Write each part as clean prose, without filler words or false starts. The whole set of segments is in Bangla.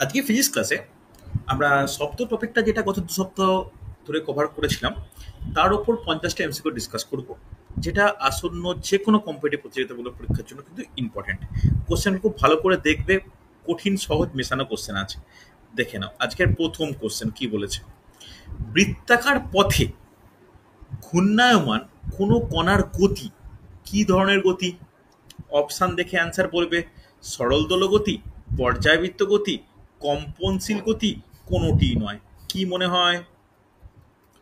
আজকে ফিজিক্স ক্লাসে আমরা সপ্তম টপিকটা যেটা গত 2 সপ্তাহ ধরে কভার করেছিলাম তার উপর 50টা এমসিকিউ ডিসকাস করব, যেটা আসন্ন যে কোনো কম্পিটিটিভ প্রতিযোগিতামূলক পরীক্ষার জন্য কিন্তু ইম্পর্টেন্ট। কোশ্চেন খুব ভালো করে দেখবে, কঠিন সহজ মেশানো কোশ্চেন আছে। দেখে নাও আজকের প্রথম কোশ্চেন কি বলেছে। বৃত্তাকার পথে ঘূর্ণায়মান কোনো কণার গতি কি ধরনের গতি? অপশান দেখে অ্যান্সার বলবে। সরল দোলগতি, পর্যায়বৃত্ত গতি, কম্পনশীল গতি, কোনোটিই নয়। কি মনে হয়?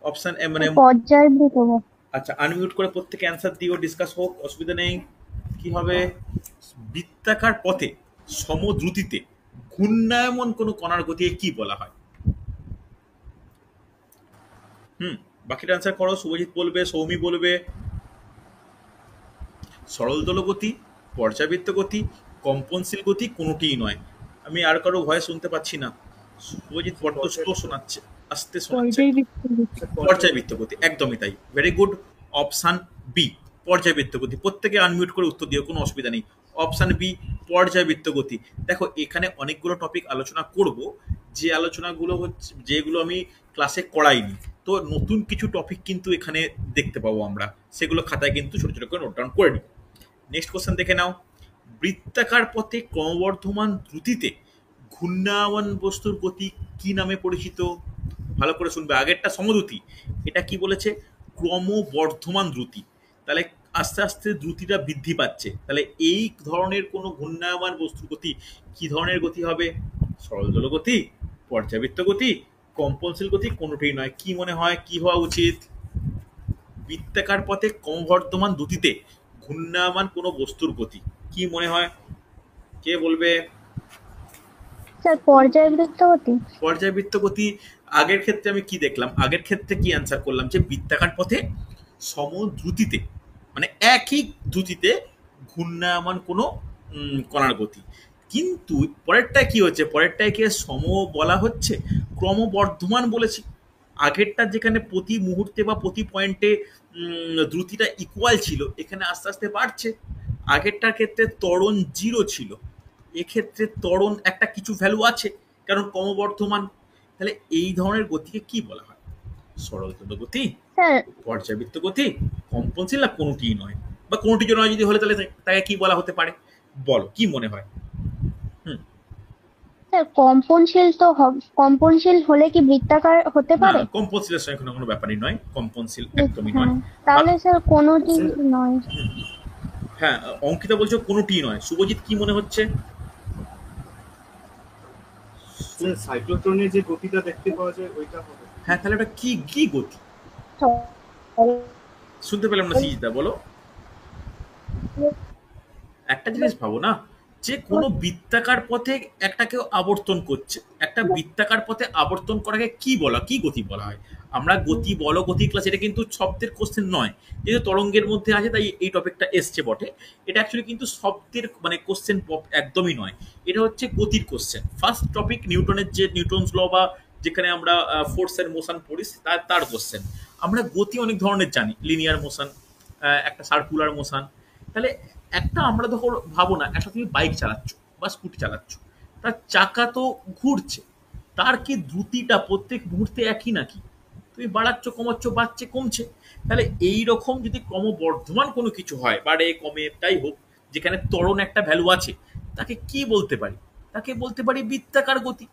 অপশান মানে পর্যায়বৃত্ত। আচ্ছা, আনমিউট করে প্রত্যেকে অ্যান্সার দিও, ডিসকাস হোক, অসুবিধা নেই। কি হবে? বৃত্তাকার পথে সমদ্রুতিতে ঘূর্ণায়মান কোনো কণার গতিকে কি বলা হয়? হুম, বাকিটা অ্যান্সার করো। শুভজিৎ বলবে, সৌমি বলবে সরল দোলগতি, পর্যাবৃত্ত গতি, কম্পনশীল গতি, কোনোটিই নয়। আমি আর কারো ভয় শুনতে পাচ্ছি না। শুভজিৎ বড্ড স্লো শোনাচ্ছে, আস্তে শোনাচ্ছে। পর্যায়বৃত্ত গতি, একদমই তাই, ভেরি গুড। অপশান বি, পর্যায়বৃত্ত গতি। প্রত্যেকে আনমিউট করে উত্তর দিও, কোনো অসুবিধা নেই। অপশান বি, পর্যায়বৃত্ত গতি। দেখো এখানে অনেকগুলো টপিক আলোচনা করব, যে আলোচনাগুলো হচ্ছে যেগুলো আমি ক্লাসে করাইনি। তো নতুন কিছু টপিক কিন্তু এখানে দেখতে পাবো আমরা, সেগুলো খাতায় কিন্তু ছোট ছোট করে নোট ডাউন করে নিই। নেক্সট কোশ্চেন দেখে নাও। বৃত্তাকার পথে ক্রমবর্ধমান দ্রুতিতে ঘূর্ণায়মান বস্তুর গতি কি নামে পরিচিত? ভালো করে শুনবে, আগেরটা সমদ্রুতি, এটা কি বলেছে? ক্রমবর্ধমান দ্রুতি। তাহলে আস্তে আস্তে দ্রুতিটা বৃদ্ধি পাচ্ছে, তাহলে এই ধরনের কোনো ঘূর্ণায়মান বস্তুর গতি কি ধরনের গতি হবে? সরল দোলক গতি, পর্যাবৃত্ত গতি, কম্পনশীল গতি, কোনোটাই নয়। কি মনে হয় কি হওয়া উচিত? বৃত্তাকার পথে ক্রমবর্ধমান দ্রুতিতে ঘূর্ণায়মান কোনো বস্তুর গতি কি মনে হয়? কে বলবে? স্যার, পর্যায়বৃত্ত গতি। পর্যায়বৃত্ত গতি। আগের ক্ষেত্রে আমি কি দেখলাম, আগের ক্ষেত্রে কি অ্যান্সার করলাম, যে বৃত্তাকার পথে সমদ্রুতিতে, মানে একই দ্রুতিতে ঘূর্ণায়মান কোনো কণার গতি। কিন্তু পরেরটায় কি হচ্ছে, পরেরটায় কি সম বলা হচ্ছে, ক্রমবর্ধমান বলেছি। আগেরটা যেখানে প্রতি মুহূর্তে বা প্রতি পয়েন্টে দ্রুতিটা ইকুয়াল ছিল, এখানে আস্তে আস্তে বাড়ছে। আগেরটার ক্ষেত্রে ত্বরণ 0 ছিল, এক্ষেত্রে ত্বরণ একটা কিছু ভ্যালু আছে, কারণ ক্রমবর্ধমান। তাহলে এই ধরনের গতিকে কি বলা হয়? সরল গতি, স্যার, পর্যাবৃত্ত গতি, কম্পনশীল, না কোনোটিই নয়? বা কোনোটি নয় যদি হলে তাহলে তাকে কি বলা হতে পারে? বলো কি মনে হয়? হুম, স্যার কম্পনশীল হলে কি বৃত্তাকার হতে না, পারে? কম্পনশীলের সঙ্গে কোনো ব্যাপারই নয়, কম্পনশীল একদমই নয়। হ্যাঁ, বা তাহলে স্যার কোনোটি নয়। হ্যাঁ, অঙ্কিতা বলছো কোনোটিই নয়। শুভজিৎ কি মনে হচ্ছে? স্যার, সাইক্লোট্রনের যে গতিটা দেখতে পাওয়া যায় ওইটা হবে। হ্যাঁ, তাহলে ওটা কি কি গতি? শুনতে পেলাম না, সিজিদা বলো। একটা জিনিস ভাবো না, যে কোনো বৃত্তাকার পথে একটা কেউ আবর্তন করছে, একটা বৃত্তাকার পথে আবর্তন করাকে কি বলা, কি গতি বলা হয়? আমরা গতি বল, গতি ক্লাস, এটা কিন্তু শব্দের কোশ্চেন নয়, যেহেতু তরঙ্গের মধ্যে আছে তাই এই টপিকটা এসছে বটে। এটা অ্যাকচুয়ালি কিন্তু শব্দের মানে কোশ্চেন একদমই নয়, এটা হচ্ছে গতির কোশ্চেন। ফার্স্ট টপিক নিউটনের, যে নিউটনস ল বা যেখানে আমরা ফোর্স এন্ড মোশন পড়ি, তার তার কোশ্চেন। আমরা গতি অনেক ধরনের জানি, লিনিয়ার মোশন, একটা সার্কুলার মোশন। তাহলে একটা আমরা ধর ভাবো না, একটা তুমি বাইক চালাচ্ছ বা স্কুটি চালাচ্ছ, তার চাকা তো ঘুরছে, তার কি দ্রুতিটা প্রত্যেক মুহূর্তে একই নাকি? তুমি বাড়াচ্ছ, কমাচ্ছ, বাড়ছে, কমছে। তাহলে এই রকম যদি ক্রমবর্ধমান কোনো কিছু হয়, বাড়ে কমে তাই হোক, যেখানে ত্বরণ একটা ভ্যালু আছে, তাকে কি বলতে পারি? তাকে বলতে পারি বৃত্তাকার গতি।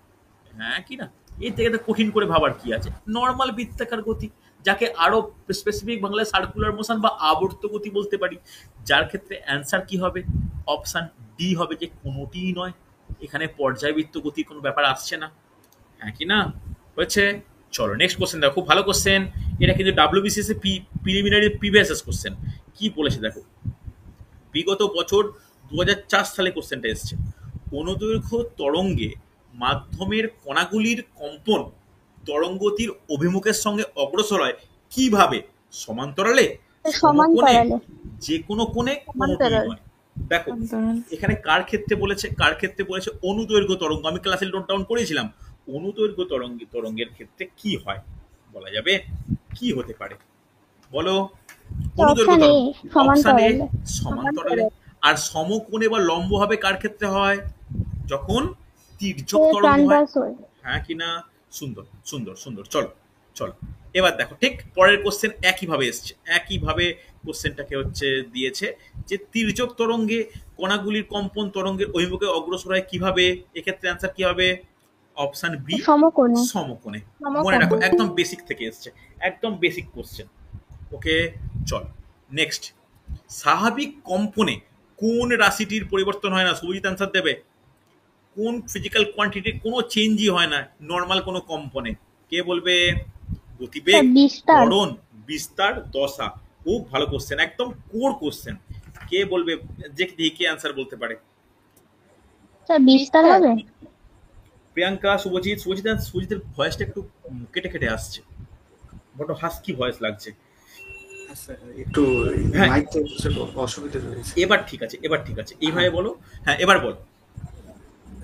হ্যাঁ কি না? এর থেকে তো কঠিন করে ভাবার কি আছে? নর্মাল বৃত্তাকার গতি, যাকে আরো স্পেসিফিক বাংলায় সার্কুলার মোশন বা আবর্ত গতি বলতে পারি। যার ক্ষেত্রে অ্যান্সার কি হবে? অপশান ডি হবে, যে কোনোটিই নয়। এখানে পর্যায়বৃত্ত গতির কোনো ব্যাপার আসছে না। হ্যাঁ কি না? হয়েছে। চলো নেক্সট কোশ্চেন দেখো, খুব ভালো কোশ্চেন। এটা কিন্তু ডাব্লিউবিসিএস প্রিলিমিনারি প্রিভিয়াস কোশ্চেন। কি বলেছে দেখো, বিগত বছর 2004 সালে কোশ্চেনটা এসছে। অনুদৈর্ঘ্য তরঙ্গে মাধ্যমের কণাগুলির কম্পন তরঙ্গতির অভিমুখের সঙ্গে অগ্রসর হয় কিভাবে? সমান্তরালে, সমকোণে, সমান্তরালে। যে কোনো কোণে, কোনোটিই সমান্তরাল। নয়। দেখো এখানে কার ক্ষেত্রে বলেছে, কার ক্ষেত্রে বলেছে? অনুদৈর্ঘ্য তরঙ্গ। আমি ক্লাসে নোট ডাউন করেছিলাম, অনুদৈর্ঘ্য তরঙ্গের ক্ষেত্রে কি হয় বলা যাবে? কি হতে পারে বলো? অনুদৈর্ঘ্য অপশন এ, তরঙ্গ। অপশান এ, সমান্তরালে। সমান্তরালে। আর সমকোণে বা লম্ব হবে কার ক্ষেত্রে হয়? যখন তির্যক সে তরঙ্গ হয়? প্রাণদাস হয়ে। হ্যাঁ কি না? সুন্দর সুন্দর সুন্দর। চলো চলো, এবার দেখো ঠিক পরের কোশ্চেন একইভাবে এসছে, একইভাবে কোশ্চেনটাকে হচ্ছে দিয়েছে যে তির্যক তরঙ্গে কণাগুলির কম্পন তরঙ্গের অভিমুখে অগ্রসর হয় কিভাবে? এক্ষেত্রে অ্যান্সার কি হবে? অপশন বি, সমকোণে। সমকোণে। মনে সমকোণে। রাখো একদম বেসিক থেকে এসছে, একদম বেসিক কোশ্চেন। ওকে, চল নেক্সট। স্বাভাবিক কম্পনে কোন রাশিটির পরিবর্তন হয় না? শুভজিৎ অ্যান্সার দেবে। কোন ফিজিক্যাল কোয়ান্টিটির কোনো চেঞ্জই হয় না নর্মাল কোনো কম্পনে? কে বলবে? গতিবেগ, স্যার বিস্তার। ত্বরণ, বিস্তার, দশা। খুব ভালো কোশ্চেন, একদম কোর কোশ্চেন। কে বলবে? যে কে অ্যান্সার বলতে পারে? স্যার বিস্তার হবে। প্রিয়াঙ্কা, শুভজিৎ। সুজিতের ভয়েসটা একটু কেটে কেটে আসছে, বড় হাস্কি ভয়েস লাগছে। একটু হ্যাঁ। মাইক অসুবিধা রয়েছে। এবার ঠিক আছে, এবার ঠিক আছে, এইভাবে বলো। হ্যাঁ এবার বলো।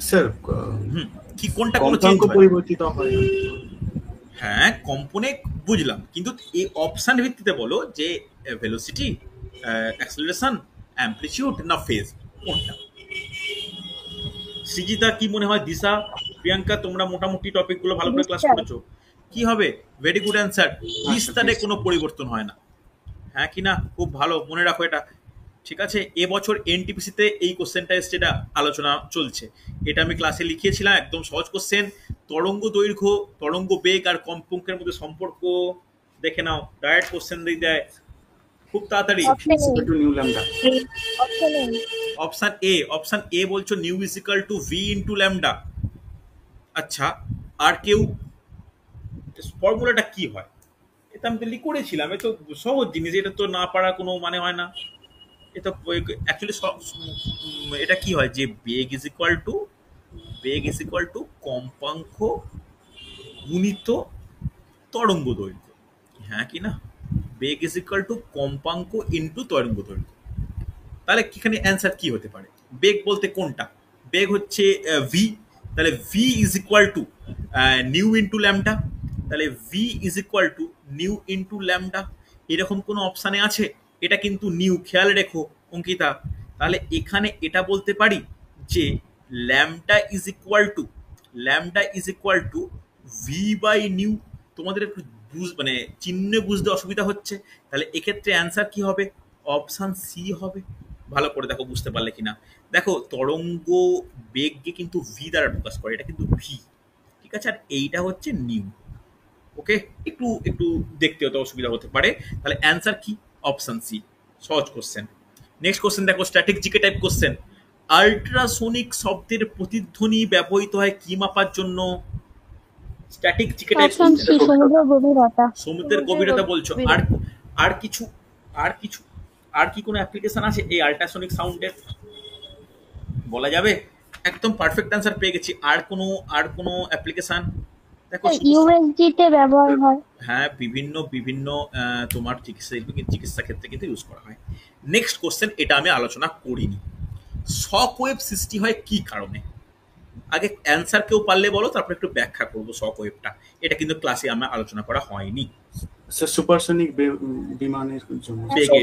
স্যার কি কোনটা কোনো চেঞ্জ কম্পাঙ্ক হয়? পরিবর্তিত হয় না। হ্যাঁ কম্পনে বুঝলাম, কিন্তু এই অপশন ভিত্তিতে বলো যে ভেলোসিটি, অ্যাক্সেলারেশন, অ্যামপ্লিটিউড না ফেজ, কোনটা? সৃজিতা কি মনে হয়? দিশা, প্রিয়াঙ্কা, তোমরা মোটামুটি টপিকগুলো ভালো করে ক্লাস বিস্তার। করেছো। কি হবে? ভেরি গুড অ্যান্সার, বিস্তারে কোনো পরিবর্তন হয় না। হ্যাঁ কি না? খুব ভালো, মনে রাখো এটা। ঠিক আছে, এবছর এনটিপিসিতে এই কোশ্চেনটা এসছে, এটা আলোচনা চলছে। এটা আমি ক্লাসে লিখিয়েছিলাম, একদম সহজ কোশ্চেন। তরঙ্গ দৈর্ঘ্য, তরঙ্গ বেগ আর কম্পাঙ্কের মধ্যে সম্পর্ক দেখে নাও, ডাইরেক্ট কোশ্চেন দিয়ে দেয় খুব তাড়াতাড়ি। Nu lambda. Option A, option A বলছো nu is equal to V into lambda. আচ্ছা, আর কেউ? ফর্মুলাটা কি হয়? এটা আমি তো করেছিলাম, এ তো সহজ জিনিস, এটা তো না পারা কোনো মানে হয় না। এটা অ্যাকচুয়ালি এটা কি হয় যে বেগ ইজ ইকুয়াল টু কম্পাঙ্ক গুণিত তরঙ্গ দৈর্ঘ্য। হ্যাঁ কি না? বেগ ইজ ইকুয়াল টু কম্পাঙ্ক ইন্টু তরঙ্গ দৈর্ঘ্য। তাহলে এখানে অ্যান্সার কি হতে পারে? বেগ বলতে কোনটা? বেগ হচ্ছে ভি, তাহলে V is equal to nu into lambda. তাহলে V is equal to nu into lambda. এরকম কোনো অপশানে আছে? এটা কিন্তু নিউ, খেয়াল রেখো অঙ্কিতা। তাহলে এখানে এটা বলতে পারি যে lambda is equal to, lambda is equal to V by nu. তোমাদের একটু মানে চিহ্নে বুঝতে অসুবিধা হচ্ছে, তাহলে এক্ষেত্রে অ্যান্সার কি হবে? অপশান সি হবে। ভালো করে দেখো, বুঝতে পারলে কিনা। দেখো তরঙ্গ বেগকে কিন্তু ভি দ্বারা প্রকাশ করে, এটা কিন্তু ভি, ঠিক আছে। আর এইটা হচ্ছে নিউ। ওকে, একটু একটু দেখতে হতে অসুবিধা হতে পারে। তাহলে অ্যান্সার কি? Option C. সহজ কোশ্চেন। নেক্সট কোশ্চেন দেখো, static GK type question. Ultrasonic শব্দের প্রতিধ্বনি ব্যবহৃত হয় কি মাপার জন্য? Static GK type option C সমুদ্র গভীরতা। সমুদ্রের গভীরতা বলছো। আর আর কিছু, আর কিছু, আর কি কোনো অ্যাপ্লিকেশন আছে এই আল্ট্রাসোনিক সাউন্ডের? বলা যাবে? একদম পারফেক্ট অ্যান্সার পেয়ে গেছি। আর কোনো অ্যাপ্লিকেশন? দেখো ইউএসজি তে ব্যবহার হয়। হ্যাঁ, বিভিন্ন বিভিন্ন তোমার চিকিৎসা ক্ষেত্রে কিন্তু ইউজ করা হয়। নেক্সট কোশ্চেন, এটা আমি আলোচনা করিনি। শক ওয়েভ সৃষ্টি হয় কি কারণে? আগে অ্যান্সার কেউ পারলে বলো, তারপর একটু ব্যাখ্যা করবো শক ওয়েভটা। এটা কিন্তু ক্লাসে আমার আলোচনা করা হয়নি। স্যার সুপারসনিক বিমানের জন্য বেগে।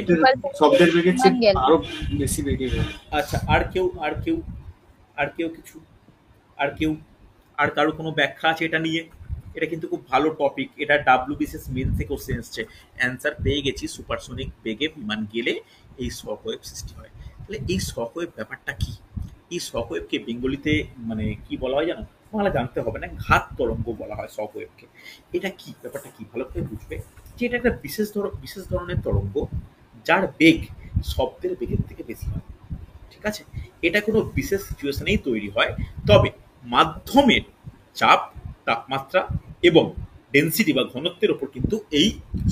শব্দের বেগের চেয়ে আরো বেশি বেগে যায়। আচ্ছা, আর কেউ, আর কেউ, আর কেউ কিছু, আর কেউ, আর কারো কোনো ব্যাখ্যা আছে এটা নিয়ে? এটা কিন্তু খুব ভালো টপিক, এটা ডাব্লিউবিসিএস মেন থেকে কোশ্চেন এসছে। অ্যান্সার পেয়ে গেছি, সুপারসনিক বেগে বিমান গেলে এই শক ওয়েভ সৃষ্টি হয়। তাহলে এই শক ওয়েভ ব্যাপারটা কি? এই শক ওয়েভকে বেঙ্গলিতে মানে কি বলা হয় জানো? বাংলা জানতে হবে না, ঘাত তরঙ্গ বলা হয় শক ওয়েভকে। এটা কি ব্যাপারটা কি ভালো করে বুঝবে যে এটা একটা বিশেষ ধরনের তরঙ্গ, যার বেগ শব্দের বেগের থেকে বেশি হয়। ঠিক আছে, এটা কোনো বিশেষ সিচুয়েশনেই তৈরি হয়, তবে মাধ্যমের চাপ, তাপমাত্রা এবং ডেন্সিটি বা ঘনত্বের উপর কিন্তু এই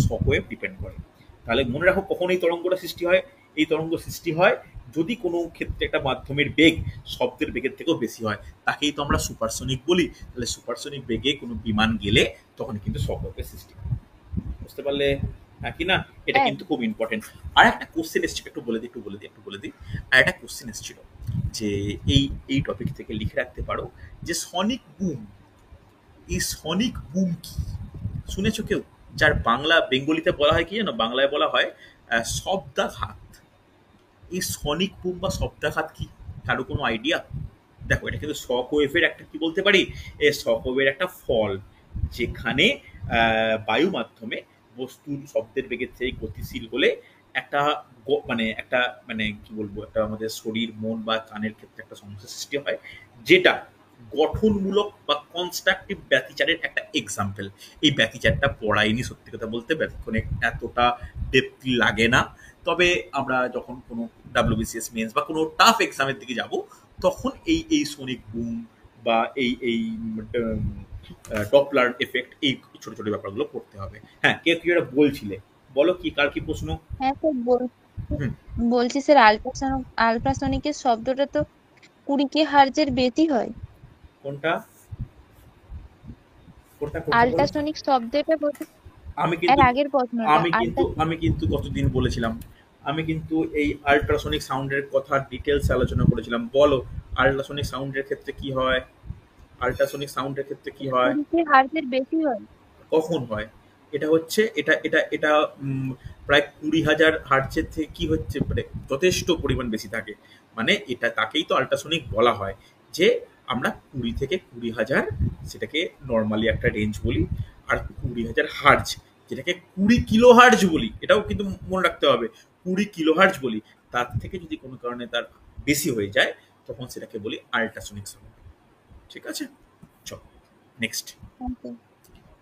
শকওয়েভ ডিপেন্ড করে। তাহলে মনে রাখো, কখন এই তরঙ্গটা সৃষ্টি হয়? এই তরঙ্গ সৃষ্টি হয় যদি কোনো ক্ষেত্রে একটা মাধ্যমের বেগ শব্দের বেগের থেকেও বেশি হয়, তাকেই তো আমরা সুপারসনিক বলি। তাহলে সুপারসনিক বেগে কোনো বিমান গেলে তখন কিন্তু শকওয়েভের সৃষ্টি হয়। বুঝতে পারলে? হ্যাঁ কি না? এটা কিন্তু খুব ইম্পর্টেন্ট। আর একটা কোশ্চেন এসেছিল, একটু বলে দিই। আর একটা কোশ্চেন এসেছিল যে এই টপিক থেকে লিখে রাখতে পারো যে সনিক বুম, এই সনিক বুম কি? শুনেছো কেউ? যার বাংলা বেঙ্গলিতে বলা হয় কি জানো? বাংলায় বলা হয় শব্দাঘাত। এই সনিক বুম বা শব্দাঘাত কি? কারো কোনো আইডিয়া? দেখো এটা কিন্তু শক ওয়েভের একটা কি বলতে পারি, এ শক ওয়েভের একটা ফল, যেখানে বায়ু মাধ্যমে বস্তুর শব্দের বেগের থেকে গতিশীল হলে একটা মানে একটা মানে কি বলবো, একটা আমাদের শরীর মন বা কানের ক্ষেত্রে একটা সমস্যার সৃষ্টি হয়, যেটা গঠনমূলক বা কনস্ট্রাকটিভ ব্যতিচারের একটা এক্সাম্পল। এই ব্যতিচারটা পড়াইনি সত্যি কথা বলতে, ব্যতিক্ষণে এতটা ডেপথ লাগে না। তবে আমরা যখন কোনো ডাব্লিউবিসিএস মেন্স বা কোনো টাফ এক্সামের দিকে যাব, তখন এই সোনিক বুম বা এই ডপলার এফেক্ট, এই ছোট ছোট ব্যাপারগুলো পড়তে হবে। হ্যাঁ, কে কি একটা বলছিলে, বলো কি, কার কি প্রশ্ন? হ্যাঁ স্যার, হুম, বলছি স্যার, আল্ট্রাসনিকের শব্দটা তো 20 হার্জের বেশি হয়। কোনটা কোনটা কোনটা বলো। আল্ট্রাসনিক শব্দটা আমি এর কিন্তু আগের প্রশ্নটা আমি কিন্তু কতদিন বলেছিলাম, আমি কিন্তু এই আল্ট্রাসনিক সাউন্ডের কথা ডিটেলস আলোচনা করেছিলাম। বলো, আল্ট্রাসনিক সাউন্ডের ক্ষেত্রে কি হয়, আল্ট্রাসনিক সাউন্ডের ক্ষেত্রে কি হয়, 20 হার্জের বেশি হয়। কখন হয়? এটা হচ্ছে এটা প্রায় 20,000 হার্টজের থেকে কি হচ্ছে, মানে যথেষ্ট পরিমাণ বেশি থাকে। মানে এটা তাকেই তো আল্ট্রাসনিক বলা হয়, যে আমরা 20 থেকে 20,000 সেটাকে নর্মালি একটা রেঞ্জ বলি, আর 20,000 হার্টজ যেটাকে 20 কিলো হার্টজ বলি, এটাও কিন্তু মনে রাখতে হবে, 20 কিলো হার্টজ বলি। তার থেকে যদি কোনো কারণে তার বেশি হয়ে যায়, তখন সেটাকে বলি আল্ট্রাসনিক সাউন্ড। ঠিক আছে, চল নেক্সট।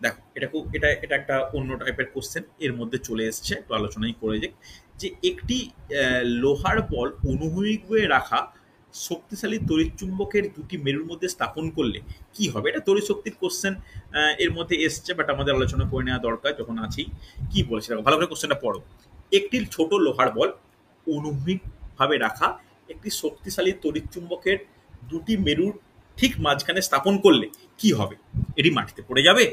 দেখো এটা খুব এটা এটা একটা অন্য টাইপের কোশ্চেন, এর মধ্যে চলে এসছে, একটু আলোচনাই করে যাক। যে একটি লোহার বল অনুভূমিকভাবে রাখা শক্তিশালী তড়িৎচুম্বকের দুটি মেরুর মধ্যে স্থাপন করলে কি হবে? এটা তড়িৎ শক্তির কোশ্চেন এর মধ্যে এসছে, বাট আমাদের আলোচনা করে নেওয়া দরকার যখন আছেই। কি বলছে দেখো, ভালো করে কোশ্চেনটা পড়ো। একটি ছোট লোহার বল অনুভূমিকভাবে রাখা একটি শক্তিশালী তড়িৎচুম্বকের দুটি মেরুর ঠিক মাঝখানে স্থাপন করলে কি হবে? এটি মাটিতে পড়ে যাবে,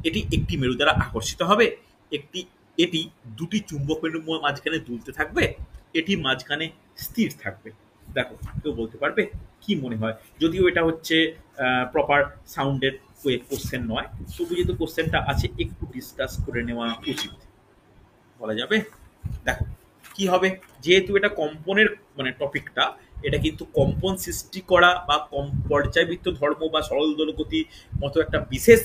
এটি একটি মেরু দ্বারা আকর্ষিত হবে, এটি দুটি চুম্বক মেরুর মাঝখানে দুলতে থাকবে, এটি মাঝখানে স্থির থাকবে। দেখো, কেউ বলতে পারবে কি মনে হয়? যদিও এটা হচ্ছে প্রপার সাউন্ডের কোশ্চেন নয়, তবু যেহেতু কোশ্চেনটা আছে একটু ডিসকাস করে নেওয়া উচিত। বলা যাবে? দেখো কি হবে, যেহেতু এটা কম্পনের মানে টপিকটা, এটা কিন্তু কম্পন সৃষ্টি করা বা পর্যায়বৃত্ত ধর্ম বা সরল দোলগতি মতো একটা বিশেষ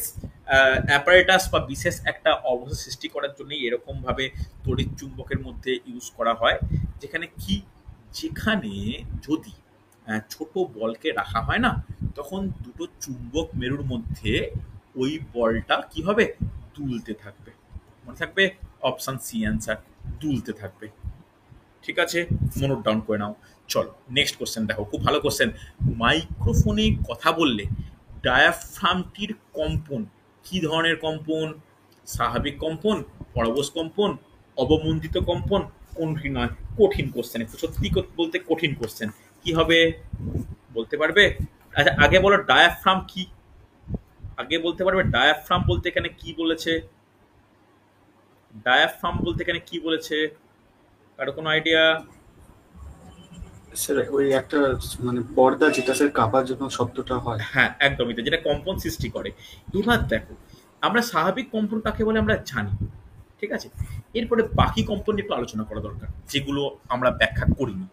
অ্যাপারেটাস বা বিশেষ একটা অবস্থা সৃষ্টি করার জন্যই এরকম ভাবে তড়িৎ চুম্বকের মধ্যে ইউজ করা হয়, যেখানে কি, যেখানে যদি ছোট বলকে রাখা হয় না, তখন দুটো চুম্বক মেরুর মধ্যে ওই বলটা কি হবে, দুলতে থাকবে। মনে থাকবে, অপশন সি অ্যান্সার, দুলতে থাকবে। ঠিক আছে, নোট ডাউন করে নাও। চলো নেক্সট কোশ্চেন দেখো, খুব ভালো কোশ্চেন। মাইক্রোফোনে কথা বললে ডায়াফ্রামটির কম্পন কি ধরনের কম্পন? স্বাভাবিক কম্পন, পরবশ কম্পন, অবমন্দিত কম্পন, কোনটি নয়? কঠিন কোশ্চেন, একটু সত্যি বলতে কঠিন কোশ্চেন। কি হবে বলতে পারবে? আচ্ছা আগে বলো ডায়াফ্রাম কি, আগে বলতে পারবে ডায়াফ্রাম বলতে এখানে কি বলেছে? ডায়াফ্রাম বলতে এখানে কি বলেছে, কারো কোনো আইডিয়া? স্যার ওই একটা মানে পর্দা যেটা স্যার কাঁপার জন্য শব্দটা হয়। হ্যাঁ একদমই তো, যেটা কম্পন সৃষ্টি করে। এবার দেখো, আমরা স্বাভাবিক কম্পন কাকে বলে আমরা জানি, ঠিক আছে? এরপরে বাকি কম্পন নিয়ে একটু আলোচনা করা দরকার, যেগুলো আমরা ব্যাখ্যা করিনি।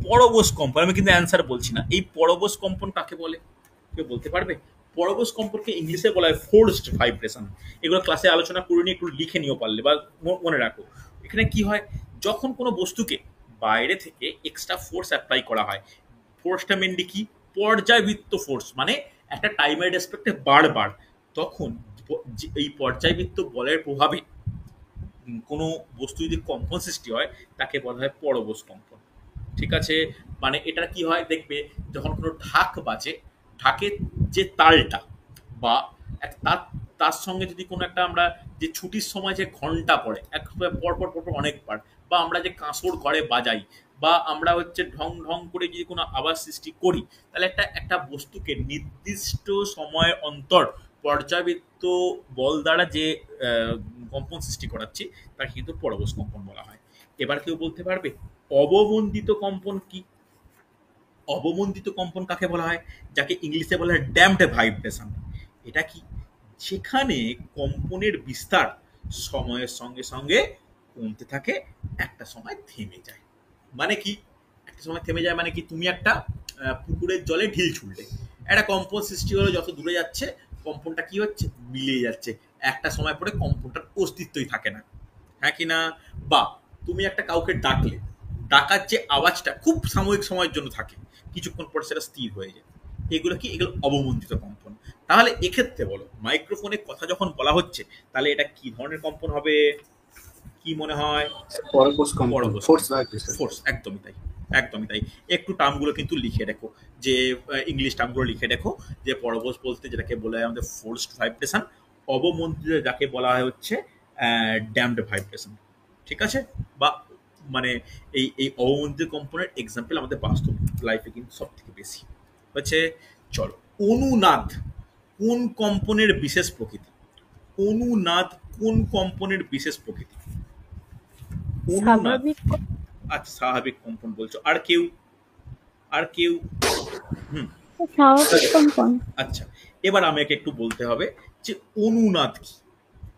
পরবশ কম্পন, আমি কিন্তু অ্যান্সার বলছি না, এই পরবশ কম্পন কাকে বলে কেউ বলতে পারবে? পরবশ কম্পনকে ইংলিশে বলা হয় ফোর্সড ভাইব্রেশন। এগুলো ক্লাসে আলোচনা করে নিয়ে একটু লিখে নিও পারলে, বা মনে রাখো। এখানে কি হয়, যখন কোনো বস্তুকে বাইরে থেকে এক্সট্রা ফোর্স অ্যাপ্লাই করা হয়, ফোর্সটা মেনলি কি, পর্যায়বৃত্ত ফোর্স, মানে একটা টাইমের রেসপেক্টে বারবার, তখন এই পর্যায়বৃত্ত বলের প্রভাবে কোনো বস্তু যদি কম্পন সৃষ্টি হয়, তাকে বলা হয় পরবশ কম্পন। ঠিক আছে, মানে এটা কি হয় দেখবে, যখন কোনো ঢাক বাজে, ঢাকের যে তালটা বা তার তার সঙ্গে যদি কোনো একটা আমরা যে ছুটির সময় যে ঘন্টা পড়ে একবার পরপর পরপর অনেকবার, বা আমরা যে কাঁসর ঘরে বাজাই, বা আমরা হচ্ছে ঢং ঢং করে যদি কোনো আওয়াজ সৃষ্টি করি, তাহলে একটা একটা বস্তুকে নির্দিষ্ট সময় অন্তর পর্যাবৃত্ত বল দ্বারা যে কম্পন সৃষ্টি করাচ্ছি, তাকে কিন্তু পরবশ কম্পন বলা হয়। এবার কেউ বলতে পারবে অবমন্দিত কম্পন কি? অবমন্দিত কম্পন কাকে বলা হয়? যাকে ইংলিশে বলা হয় ড্যাম্পড ভাইব্রেশন। এটা কি? যেখানে কম্পনের বিস্তার সময়ের সঙ্গে সঙ্গে কমতে থাকে, একটা সময় থেমে যায়। মানে কি, একটা সময় থেমে যায় মানে কি, তুমি একটা পুকুরের জলে ঢিল ছুড়লে, একটা কম্পন সৃষ্টি হলো, যত দূরে যাচ্ছে কম্পনটা কি হচ্ছে, মিলিয়ে যাচ্ছে, একটা সময় পরে কম্পনটার অস্তিত্বই থাকে না, হ্যাঁ কি না? বা তুমি একটা কাউকে ডাকলে, ডাকার যে আওয়াজটা খুব সাময়িক সময়ের জন্য থাকে, কিছুক্ষণ পর সেটা স্থির হয়ে যায়, এগুলো কি, এগুলো অবমন্দিত কম্পন। তাহলে এক্ষেত্রে বলো, মাইক্রোফোনে কথা যখন বলা হচ্ছে, তাহলে এটা কি ধরনের কম্পন হবে, কি মনে হয়? পরপোষ কম্পন, পরপোষ ফোর্স ভাইব্রেশন। ফোর্স, একদমই তাই, একদমই তাই। একটু টার্মগুলো কিন্তু লিখে রেখো, যে ইংলিশ টার্মগুলো লিখে রেখো, যে পরপোষ বলতে যেটাকে বলা হয় আমাদের ফোর্সড ভাইব্রেশন, অবমন্ত্রিত যাকে বলা হয় হচ্ছে ড্যামড ভাইব্রেশন, ঠিক আছে? বা মানে এই অবমন্ত্রিত কম্পনের এক্সাম্পল আমাদের বাস্তব লাইফে কিন্তু সব থেকে বেশি হচ্ছে। চলো, অনুনাদ কোন কম্পনের বিশেষ প্রকৃতি? অনুনাদ কোন কম্পনের বিশেষ প্রকৃতি? অনুনাদ, স্বাভাবিক আচ্ছা স্বাভাবিক কম্পন বলছো, আর কেউ? আর কেউ? হুম, স্বাভাবিক কম্পন। আচ্ছা, এবার আমাকে একটু বলতে হবে যে অনুনাদ কি।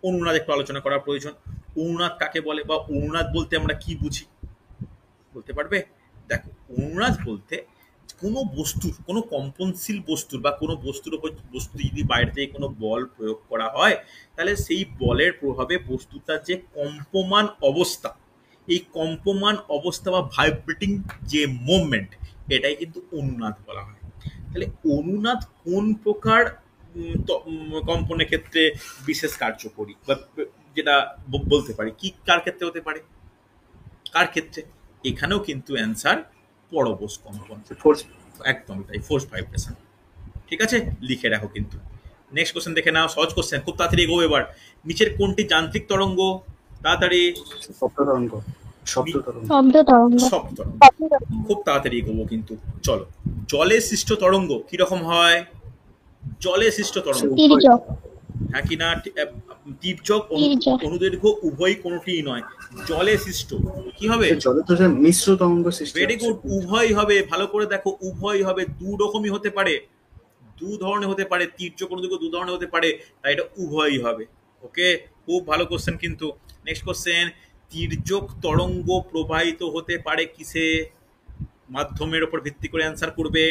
অনুনাদ একটু আলোচনা করা প্রয়োজন। অনুনাদ কাকে বলে, বা অনুনাদ বলতে আমরা কি বুঝি, বলতে পারবে? দেখো, অনুনাদ বলতে কোনো বস্তুর, কোনো কম্পনশীল বস্তুর বা কোনো বস্তুর উপর, বস্তু যদি বাইরে থেকে কোনো বল প্রয়োগ করা হয়, তাহলে সেই বলের প্রভাবে বস্তুটার যে কম্পমান অবস্থা, এই কম্পমান অবস্থা বা ভাইব্রেটিং যে মুভমেন্ট, এটাই কিন্তু অনুনাদ বলা হয়। তাহলে অনুনাদ কোন প্রকার কম্পনের ক্ষেত্রে বিশেষ কার্যকরী, বা যেটা বলতে পারি কি, কার ক্ষেত্রে হতে পারে, কার ক্ষেত্রে? এখানেও কিন্তু অ্যান্সার পরপোষ কম্পন, ফোর্স। একদমই তাই, ফোর্স ভাইব্রেশন, ঠিক আছে? লিখে রাখো কিন্তু। নেক্সট কোশ্চেন দেখে নাও, সহজ কোশ্চেন, খুব তাড়াতাড়ি এগোবো এবার। নিচের কোনটি যান্ত্রিক তরঙ্গ? তাড়াতাড়ি। শব্দ তরঙ্গ। শব্দ তরঙ্গ। শব্দ তরঙ্গ। শব্দ তরঙ্গ, খুব তাড়াতাড়ি এগোবো কিন্তু। চলো, জলে সৃষ্ট তরঙ্গ কিরকম হয়? জলে সৃষ্ট তরঙ্গ, তির্যক। হ্যাঁ কি না? তির্যক, তির্যক। অনুদৈর্ঘ্য উভয় কোনোটিই নয়, জলে সৃষ্ট কি হবে? জলে তো মিশ্র তরঙ্গ সৃষ্টি ভেরি হচ্ছে। গুড, উভয় হবে, ভালো করে দেখো, উভয় হবে, দু রকমই হতে পারে, দু ধরনের হতে পারে, তির্যক অনুদৈর্ঘ্য দু ধরনের হতে পারে, তাই এটা উভয়ই হবে। ওকে, খুব ভালো কোশ্চেন কিন্তু। নেক্সট কোশ্চেন, তির্যক তরঙ্গ প্রবাহিত হতে পারে কিসে? মাধ্যমের উপর ভিত্তি করে অ্যান্সার করবে।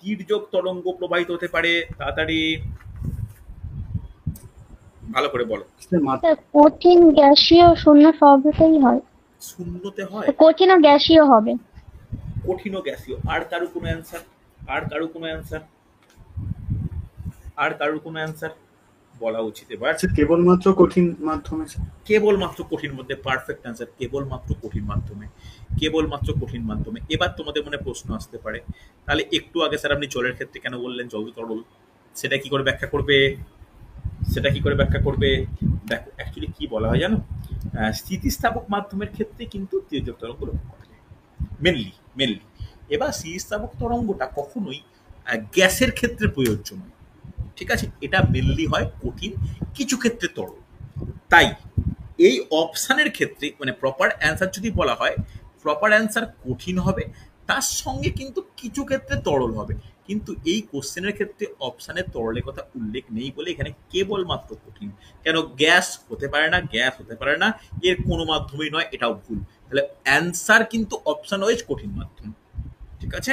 তির্যক তরঙ্গ প্রবাহিত হতে পারে, তাড়াতাড়ি ভালো করে বলো। কঠিন, গ্যাসীয়, শূন্য সবটাই হয়। শূন্যতে হয়, কঠিন ও গ্যাসীয় হবে। কঠিন ও গ্যাসীয়। আর কারো কোনো অ্যান্সার? আর কারো কোনো অ্যান্সার? আর কারোর কোনো অ্যান্সার বলা উচিত এবার। কেবলমাত্র কঠিন মাধ্যমে। কেবলমাত্র কঠিন মধ্যে, পারফেক্ট অ্যান্সার, কেবলমাত্র কঠিন মাধ্যমে, কেবলমাত্র কঠিন মাধ্যমে। এবার তোমাদের মনে প্রশ্ন আসতে পারে, তাহলে একটু আগে স্যার আপনি জলের ক্ষেত্রে কেন বললেন জল তরল, সেটা কি করে ব্যাখ্যা করবে? সেটা কি করে ব্যাখ্যা করবে? দেখো, অ্যাকচুয়ালি কি বলা হয় জানো, স্থিতিস্থাপক মাধ্যমের ক্ষেত্রে কিন্তু তির্যক তরঙ্গ লক্ষ্য করা যায় মেনলি, মেনলি। এবার স্থিতিস্থাপক তরঙ্গটা কখনোই গ্যাসের ক্ষেত্রে প্রযোজ্য নয়, ঠিক আছে? এটা মেনলি হয় কঠিন, কিছু ক্ষেত্রে তরল। তাই এই অপশানের ক্ষেত্রে, মানে প্রপার অ্যান্সার যদি বলা হয়, প্রপার অ্যান্সার কঠিন হবে, তার সঙ্গে কিন্তু কিছু ক্ষেত্রে তরল হবে। কিন্তু এই কোশ্চেনের ক্ষেত্রে অপশানের তরলের কথা উল্লেখ নেই বলে এখানে কেবলমাত্র কঠিন। কেন? গ্যাস হতে পারে না, গ্যাস হতে পারে না, এর কোনো মাধ্যমেই নয়, এটাও ভুল। তাহলে অ্যান্সার কিন্তু অপশান ওয়াইজ কঠিন মাধ্যম, ঠিক আছে?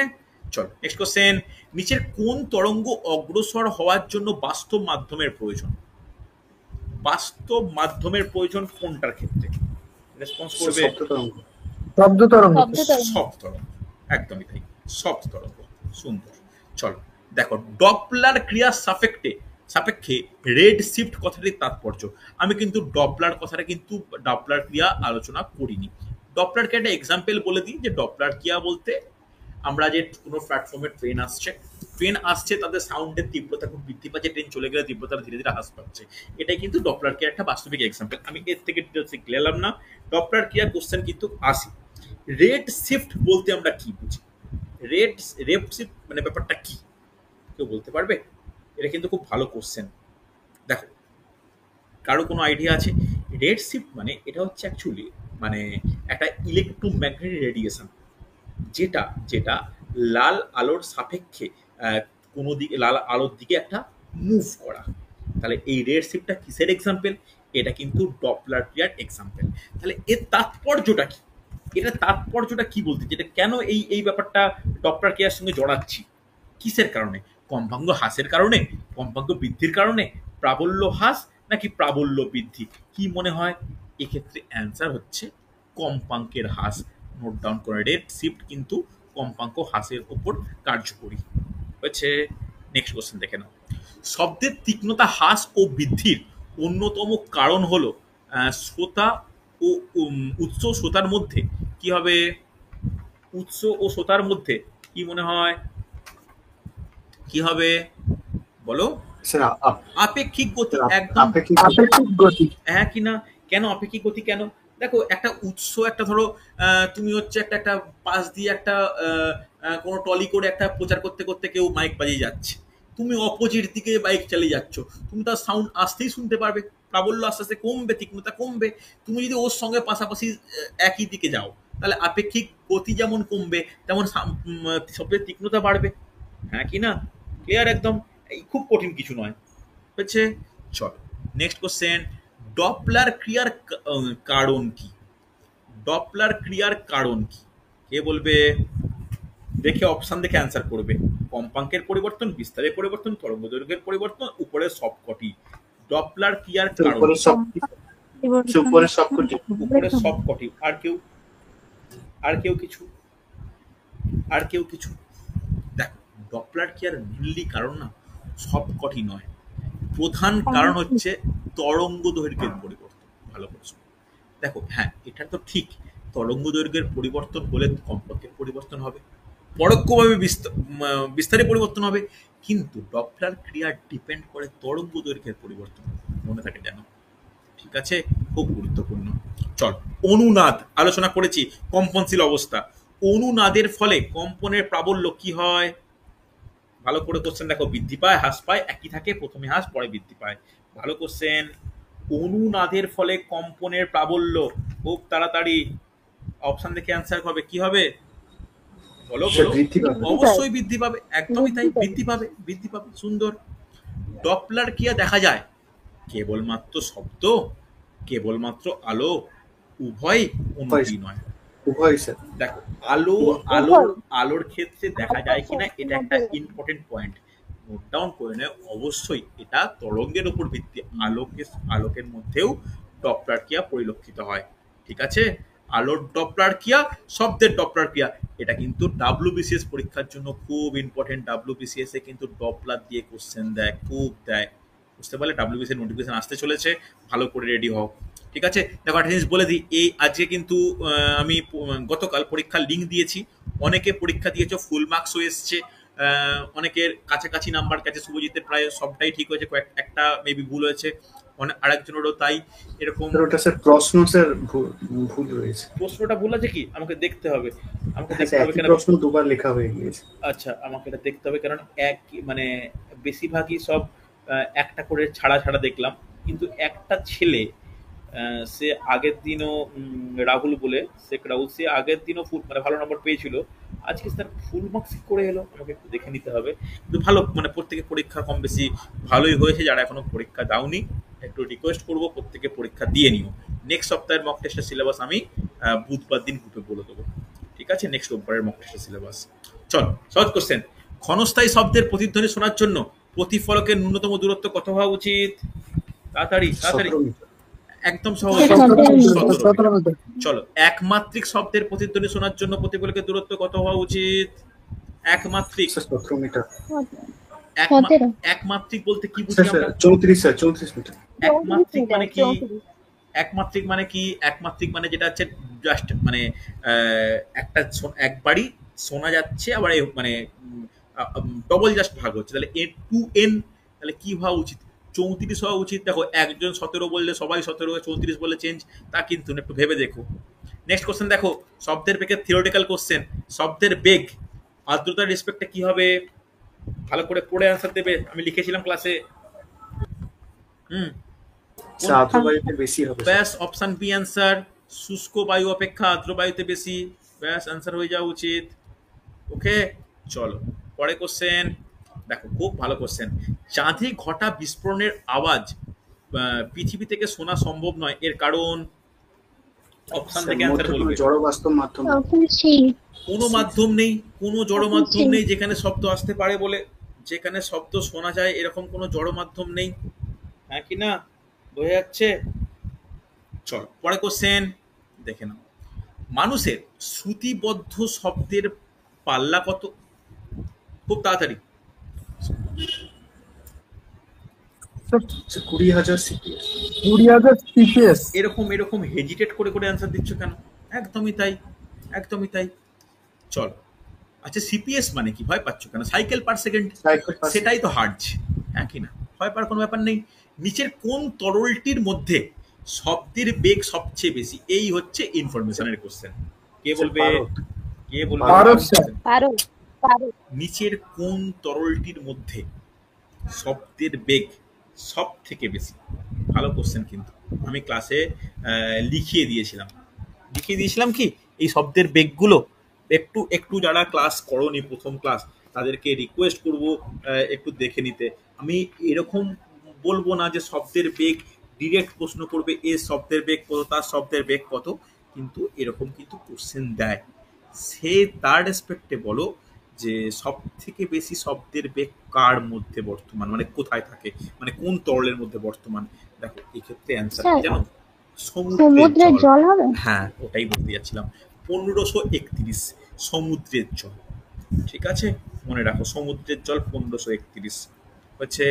চলো নেক্সট কোশ্চেন, নিচের কোন তরঙ্গ অগ্রসর হওয়ার জন্য বাস্তব মাধ্যমের প্রয়োজন? বাস্তব মাধ্যমের প্রয়োজন কোনটার ক্ষেত্রে? রেসপন্স করবে। শব্দ তরঙ্গ। শব্দ তরঙ্গ। সব তরঙ্গ, একদমই তাই, সব তরঙ্গ। সুন্দর। চলো দেখো, ডপলার ক্রিয়ার সাপেক্ষে রেড শিফট কথাটির তাৎপর্য। আমি কিন্তু ডপলার কথাটা কিন্তু, ডপলার ক্রিয়া আলোচনা করিনি। ডপলার ক্রিয়া একটা এক্সাম্পল বলে দিই, যে ডপলার ক্রিয়া বলতে আমরা যে কোনো প্ল্যাটফর্মে ট্রেন আসছে, তাদের সাউন্ডের তীব্রতা খুব বৃদ্ধি পাচ্ছে, ট্রেন চলে গেলে তীব্রতা ধীরে ধীরে হ্রাস পাচ্ছে, এটাই কিন্তু ডপলার ক্রিয়ার একটা বাস্তবিক এক্সাম্পল। আমি এর থেকে ডিটেলসে গেলাম না, ডপলার ক্রিয়া কোশ্চেন কিন্তু আসি। রেড শিফট বলতে আমরা কি বুঝি? রেড শিফট মানে ব্যাপারটা কি, কেউ বলতে পারবে? এটা কিন্তু খুব ভালো কোশ্চেন। দেখো, কারো কোনো আইডিয়া আছে? রেড শিফট মানে এটা হচ্ছে অ্যাকচুয়ালি মানে একটা ইলেকট্রোম্যাগনেটিক রেডিয়েশন, যেটা যেটা লাল আলোর সাপেক্ষে কোনো দিকে, লাল আলোর দিকে একটা মুভ করা। তাহলে এই রেড শিফটটা কিসের এক্সাম্পল? এটা কিন্তু ডপলার ক্রিয়ার এক্সাম্পল। তাহলে এর তাৎপর্যটা কি? এটা তাৎপর্যটা কি বলতে, যেটা কেন এই এই ব্যাপারটা ডপলার কেয়ার সঙ্গে জড়াচ্ছি, কিসের কারণে? কম্পাঙ্গ হ্রাসের কারণে, কম্পাঙ্গ বৃদ্ধির কারণে, প্রাবল্য হ্রাস নাকি প্রাবল্য বৃদ্ধি? কি মনে হয়? এক্ষেত্রে অ্যান্সার হচ্ছে কম্পাঙ্কের হ্রাস। নোট ডাউন করে, রেট শিফট কিন্তু কম্পাঙ্ক হ্রাসের ওপর কার্যকরী হয়েছে। নেক্সট কোশ্চেন দেখে নাও। শব্দের তীক্ষ্ণতা হ্রাস ও বৃদ্ধির অন্যতম কারণ হলো শ্রোতা ও উৎস ও শ্রোতার মধ্যে কি হবে? উৎস ও শ্রোতার মধ্যে কি মনে হয় কি হবে বলো? স্যার আপেক্ষিক গতি। স্যার, একদম আপেক্ষিক গতি। হ্যাঁ কি না? কেন আপেক্ষিক গতি কেন? দেখো, একটা উৎস, একটা ধরো তুমি হচ্ছে একটা একটা পাশ দিয়ে একটা কোনো টলি করে একটা প্রচার করতে করতে কেউ মাইক বাজিয়ে যাচ্ছে, তুমি অপোজিট দিকে বাইক চালিয়ে যাচ্ছ, তুমি তার সাউন্ড আসতেই শুনতে পারবে, প্রাবল্য আস্তে আস্তে কমবে, তীক্ষ্ণতা কমবে। তুমি যদি ওর সঙ্গে পাশাপাশি একই দিকে যাও, তাহলে আপেক্ষিক গতি যেমন কমবে তেমন শব্দের তীক্ষ্ণতা বাড়বে। হ্যাঁ কি না? ক্লিয়ার একদম। এই খুব কঠিন কিছু নয়, হচ্ছে। চলো নেক্সট কোশ্চেন। ডপলার ক্রিয়ার কারণ কি? ডপলার ক্রিয়ার কারণ কি? কে বলবে? দেখে অপশন দেখে অ্যান্সার করবে। কম্পাঙ্কের পরিবর্তন, বিস্তারের পরিবর্তন, তরঙ্গ দৈর্ঘ্যের পরিবর্তন, উপরের সবকটি। ডপলার ক্রিয়ার কারণ, উপরের সবকটি। উপরের সবকটি। আর কেউ? আর কেউ কিছু? আর কেউ কিছু? দেখো, ডপলার ক্রিয়ার মেনলি কারণ না সবকটি নয়, প্রধান কারণ হচ্ছে তরঙ্গ দৈর্ঘ্যের পরিবর্তন। ভালো করে শোনো। দেখো, হ্যাঁ এটা তো ঠিক, তরঙ্গ দৈর্ঘ্যের পরিবর্তন হলে কম্পাঙ্কের পরিবর্তন হবে, পরোক্ষভাবে বিস্তারে পরিবর্তন হবে, কিন্তু ডপলার ক্রিয়া ডিপেন্ড করে তরঙ্গ দৈর্ঘ্যের পরিবর্তন। মনে থাকে যেন, ঠিক আছে? খুব গুরুত্বপূর্ণ। চল, অনুনাদ আলোচনা করেছি, কম্পনশীল অবস্থা। অনুনাদের ফলে কম্পনের প্রাবল্য কি হয়? ভালো করে কোশ্চেন দেখো, বৃদ্ধি পায়, হ্রাস পায়, একই থাকে, প্রথমে হ্রাস পরে বৃদ্ধি পায়। ভালো কোশ্চেন। অনুনাদের ফলে কম্পনের প্রাবল্য, খুব তাড়াতাড়ি অপশন দেখে অ্যান্সার হবে, কি হবে বলো বলো? বৃদ্ধি পাবে। অবশ্যই বৃদ্ধি পাবে, একদমই তাই, বৃদ্ধি পাবে, বৃদ্ধি পাবে। সুন্দর। ডপলার ক্রিয়া দেখা যায় কেবলমাত্র শব্দ, কেবলমাত্র আলো, উভয়, উন্নতি নয়। উভয় স্যার। দেখো, আলো আলোর আলোর ক্ষেত্রে দেখা যায় কিনা, এটা একটা ইম্পর্টেন্ট পয়েন্ট। নোট ডাউন করে নেয় অবশ্যই। এটা তরঙ্গের উপর ভিত্তি, আলোকের মধ্যেও ডপলার ক্রিয়া পরিলক্ষিত হয়, ঠিক আছে? আলোর ডপলার ক্রিয়া, শব্দের ডপলার ক্রিয়া, এটা কিন্তু ডাব্লিউবিসিএস পরীক্ষার জন্য খুব ইম্পর্টেন্ট। ডাব্লিউবিসিএস এ কিন্তু ডপলার দিয়ে কোশ্চেন দেয়, খুব দেয়, বুঝতে পারলে? ডাব্লিউবিসিএস নোটিফিকেশন আসতে চলেছে, ভালো করে রেডি হও, ঠিক আছে? দেখো, একটা জিনিস বলে দিই, এই আজকে কিন্তু আমি গতকাল পরীক্ষার লিঙ্ক দিয়েছি, অনেকে পরীক্ষা দিয়েছো, ফুল মার্কসও এসছে, অনেকের কাছাকাছি নাম্বার কাছে, শুভজিতের প্রায় সবটাই ঠিক হয়েছে, একটা মেবি ভুল হয়েছে, আরেকজনেরও তাই। এরকম ওটা স্যার প্রশ্ন স্যার ভুল রয়েছে। প্রশ্নটা ভুল আছে কি? আমাকে দেখতে হবে, আমাকে হ্যাঁ দেখতে স্যার, হবে একই কেন। প্রশ্ন দুবার লেখা হয়ে গিয়েছে। আচ্ছা, আমাকে এটা দেখতে হবে, কারণ এক মানে বেশিরভাগই সব একটা করে ছাড়া ছাড়া দেখলাম, কিন্তু একটা ছেলে সে আগের দিনও রাহুল বলে, শেখ রাহুল, সে আগের দিনও ফুল মানে ভালো নম্বর পেয়েছিল, আজকে তার ফুল মার্কস করে এলো, আমাকে একটু দেখে নিতে হবে। কিন্তু ভালো, মানে প্রত্যেকে পরীক্ষা কম বেশি ভালোই হয়েছে। যারা এখনো পরীক্ষা দাওনি, একটু রিকোয়েস্ট করবো প্রত্যেকে পরীক্ষা দিয়ে নিও। নেক্সট সপ্তাহের মক টেস্টের সিলেবাস আমি বুধবার দিন গ্রুপে বলে দেবো, ঠিক আছে? নেক্সট রোববারের মক টেস্টের সিলেবাস। চল, সহজ কোশ্চেন। ক্ষণস্থায়ী শব্দের প্রতিধ্বনি শোনার জন্য প্রতিফলকের ন্যূনতম দূরত্ব কত হওয়া উচিত? তাড়াতাড়ি তাড়াতাড়ি, 17 মিটার। একদম সহজ। 17 মিটার। চলো, একমাত্রিক শব্দের প্রতিধ্বনি শোনার জন্য প্রতিফলকের দূরত্ব কত হওয়া উচিত? একমাত্রিক। Sir 17 metre. একমাত্রিক বলতে কি বুঝি স্যার আমরা? 34 মিটার। একমাত্রিক মানে কি? একমাত্রিক মানে কি? একমাত্রিক মানে যেটা হচ্ছে জাস্ট মানে একটা একবারই শোনা যাচ্ছে, আবার মানে ডবল জাস্ট ভাগ হচ্ছে, তাহলে এ টু এন, তাহলে কি হওয়া উচিত? 34 হওয়া উচিত। দেখো, একজন 17 বললে সবাই 17, 34 বললে চেঞ্জ, তা কিন্তু একটু ভেবে দেখো। নেক্সট কোশ্চেন দেখো, শব্দের বেগের থিওরিটিক্যাল কোশ্চেন। শব্দের বেগ আর্দ্রতার রেসপেক্টে কি হবে? ভালো করে পড়ে আনসার দেবে, আমি লিখেছিলাম ক্লাসে। স্যার আর্দ্র বায়ুতে বেশি হবে। ব্যাস, অপশন বি অ্যান্সার। শুষ্ক বায়ু অপেক্ষা আর্দ্র বায়ুতে বেশি, ব্যাস অ্যান্সার হয়ে যাওয়া উচিত। ওকে, চলো পরে কোশ্চেন দেখো, খুব ভালো কোশ্চেন। চাঁদে ঘটা বিস্ফোরণের আওয়াজ পৃথিবী থেকে শোনা সম্ভব নয়, এর কারণ? অপশন স্যার থেকে অ্যান্সার মধ্যে কোনো বলবে। জড় বাস্তব মাধ্যম নেই। Option C. কোনো মাধ্যম নেই, কোনো জড় মাধ্যম নেই যেখানে শব্দ আসতে পারে বলে, যেখানে শব্দ শোনা যায় এরকম কোনো জড় মাধ্যম নেই। হ্যাঁ কি না, বোঝা যাচ্ছে? চলো পরে কোশ্চেন দেখে নাও। মানুষের শ্রুতিবদ্ধ শব্দের পাল্লা কত? খুব তাড়াতাড়ি। Sir 20,000 CPS। 20,000 CPS। এরকম এরকম হেজিটেট করে করে অ্যান্সার দিচ্ছ কেন? একদমই তাই, একদমই তাই। চলো, আচ্ছা সিপিএস মানে কি, ভয় পাচ্ছ কেন? Cycle per second, cycle per সেটাই তো হার্জ। হ্যাঁ কি না, ভয় পাওয়ার কোনো ব্যাপার নেই। নিচের কোন তরলটির মধ্যে শব্দের বেগ সবচেয়ে বেশি? এই হচ্ছে ইনফরমেশনের কোশ্চেন। কে বলবে? পারদ। কে বলবে? পারদ স্যার। পারো পারো। নিচের কোন তরলটির মধ্যে শব্দের বেগ সব থেকে বেশি? ভালো কোশ্চেন, কিন্তু আমি ক্লাসে লিখিয়ে দিয়েছিলাম কি এই শব্দের বেগগুলো। একটু একটু যারা ক্লাস করোনি প্রথম ক্লাস, তাদেরকে রিকোয়েস্ট করব একটু দেখে নিতে। আমি এরকম বলবো না যে শব্দের বেগ ডিরেক্ট প্রশ্ন করবে, এ শব্দের বেগ কত, তার শব্দের বেগ কত, কিন্তু এরকম কিন্তু কোশ্চেন দেয়। সে তার রেসপেক্টে বলো যে সব থেকে বেশি শব্দের বেগ কার মধ্যে বর্তমান, মানে কোথায় থাকে, মানে কোন তরলের মধ্যে বর্তমান। দেখো এক্ষেত্রে অ্যান্সার কি জানো? সমুদ্রের জল হবে। হ্যাঁ ওটাই বলতে যাচ্ছিলাম, 1531 সমুদ্রের জল। ঠিক আছে, মনে রাখো সমুদ্রের জল 1531 হচ্ছে।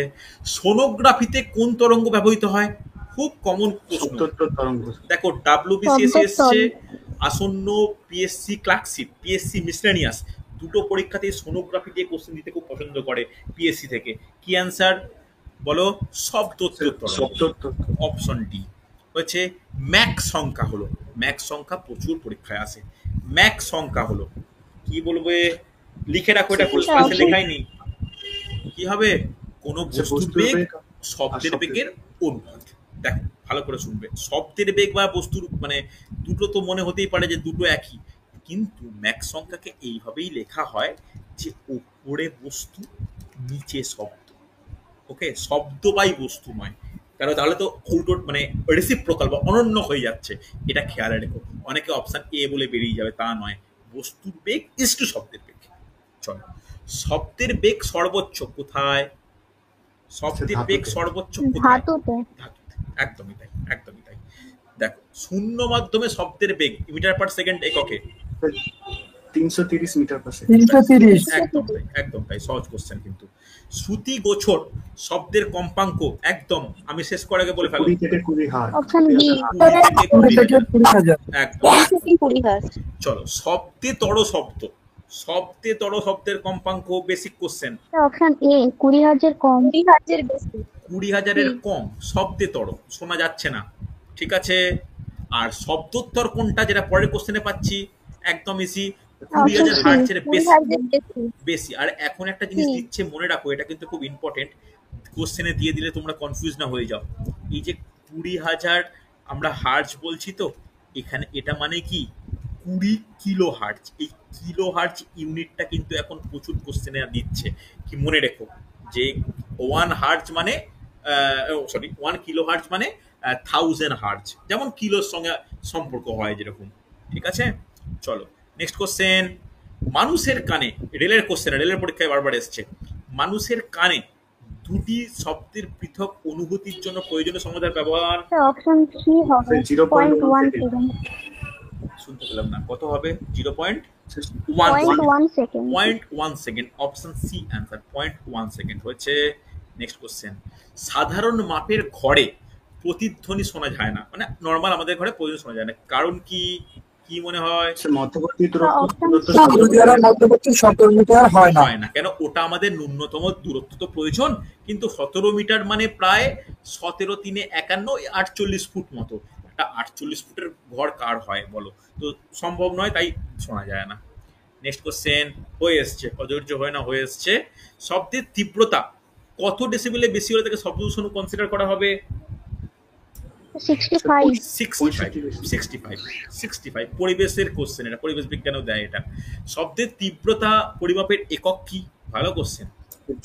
সোনোগ্রাফিতে কোন তরঙ্গ ব্যবহৃত হয়? খুব কমন প্রশ্ন। শব্দোত্তর তরঙ্গ। দেখো WBCS শব্দের এসছে, তরঙ্গ। আসন্ন পিএসসি ক্লার্কশিপ, পিএসসি মিসলেনিয়াস, দুটো পরীক্ষাতেই সোনোগ্রাফি দিয়ে কোশ্চেন দিতে খুব পছন্দ করে পিএসসি থেকে। কি অ্যান্সার বলো? শব্দোত্তর তরঙ্গ। শব্দোত্তর। অপশন ডি হচ্ছে। ম্যাক সংখ্যা হলো, ম্যাক সংখ্যা প্রচুর পরীক্ষায় আসে। ম্যাক সংখ্যা হলো কি বলবে? লিখে রাখো, এটা ক্লাসে লেখাই নেই। কি হবে? কোন বস্তুর বেগ শব্দের বেগের অনুপাত। দেখো ভালো করে শুনবে, শব্দের বেগ বা বস্তুর মানে দুটো তো মনে হতেই পারে যে দুটো একই, কিন্তু ম্যাক সংখ্যাকে এইভাবেই লেখা হয় যে উপরে বস্তু নিচে শব্দ। ওকে, শব্দ বাই বস্তু নয়, কারণ তাহলে তো উল্টো মানে রেসিপ্রোকাল বা অনন্য হয়ে যাচ্ছে। এটা খেয়াল রেখো, অনেকে অপশন এ বলে বেরিয়ে যাবে, তা নয়। বস্তুর বেগ ইস টু শব্দের বেগ। চলো, শব্দের বেগ সর্বোচ্চ কোথায়? শব্দের বেগ সর্বোচ্চ কোথায়? ধাতুতে। ধাতুতে। একদমই তাই, একদমই তাই। দেখো শূন্য মাধ্যমে শব্দের বেগ মিটার পার সেকেন্ড এককে 330 মিটার পার সেকেন্ড। 330। একদম তাই, একদম তাই। সহজ কোশ্চেন কিন্তু। শ্রুতি গোচর শব্দের কম্পাঙ্ক একদম আমি শেষ করার আগে বলে ফেলো। 20 থেকে 20 হার্জ। Option B. 20 থেকে 20 থেকে 20,000। একদম। 20 হার্জ। চলো, শব্দে তর শব্দ, শব্দে তর শব্দের কম্পাঙ্ক, বেসিক কোশ্চেন। অপশন এ 20,000 কম। 20 হার্জের বেশি। 20,000-এর কম, শব্দে তর, শোনা যাচ্ছে না। ঠিক আছে, আর শব্দোত্তর কোনটা যেটা পরের কোশ্চেনে পাচ্ছি? একদম ইজি, 20,000 হার্টজের 20 বেশি। হার্জের বেশি। বেশি। আর এখন একটা জিনিস দিচ্ছে, মনে রাখো, এটা কিন্তু খুব ইম্পর্টেন্ট, কোশ্চেনে দিয়ে দিলে তোমরা কনফিউজ না হয়ে যাও। এই যে 20,000 আমরা হার্টজ বলছি, তো এখানে এটা মানে কি 20 কিলো হার্টজ। এই কিলো হার্টজ ইউনিটটা কিন্তু এখন প্রচুর কোশ্চেনে দিচ্ছে। কি মনে রেখো যে 1 হার্টজ মানে 1 কিলো হার্টজ মানে 1000 হার্টজ, যেমন কিলোর সঙ্গে সম্পর্ক হয় যেরকম। ঠিক আছে, চলো নেক্সট কোশ্চেন। মানুষের কানে, রেলের কোশ্চেন, রেলের পরীক্ষায় বারবার এসছে, মানুষের কানে দুটি শব্দের পৃথক অনুভূতির জন্য প্রয়োজনীয় সমাধান ব্যবহার। অপশন সি হবে 0.17। শুনতে পেলাম না, কত হবে? 0.1 second. 0.1 second. Option C answer, 0.1 second হচ্ছে। Next question. সাধারণ মাপের ঘরে প্রতিধ্বনি শোনা যায় না, মানে নর্মাল আমাদের ঘরে প্রতিধ্বনি শোনা যায় না, কারণ কি? কি মনে হয়? মধ্যবর্তী দূরত্ব মধ্যবর্তী 17 মিটার হয় না। হয় না কেন? ওটা আমাদের ন্যূনতম দূরত্ব তো প্রয়োজন, কিন্তু 17 মিটার মানে প্রায় 17 3 51 48 ফুট মতো। একটা 48 ফুটের ঘর কার হয় বলো? তো সম্ভব নয়, তাই শোনা যায় না। নেক্সট কোশ্চেন হয়ে এসছে, অধৈর্য হয় না, হয়ে এসছে। শব্দের তীব্রতা কত ডেসিবেলে বেশি হলে তাকে শব্দ দূষণ কনসিডার করা হবে? 65। 65 পরিবেশের কোশ্চেন, এটা পরিবেশ বিজ্ঞানেও দেয় এটা। শব্দের তীব্রতা পরিমাপের একক কি? ভালো কোশ্চেন।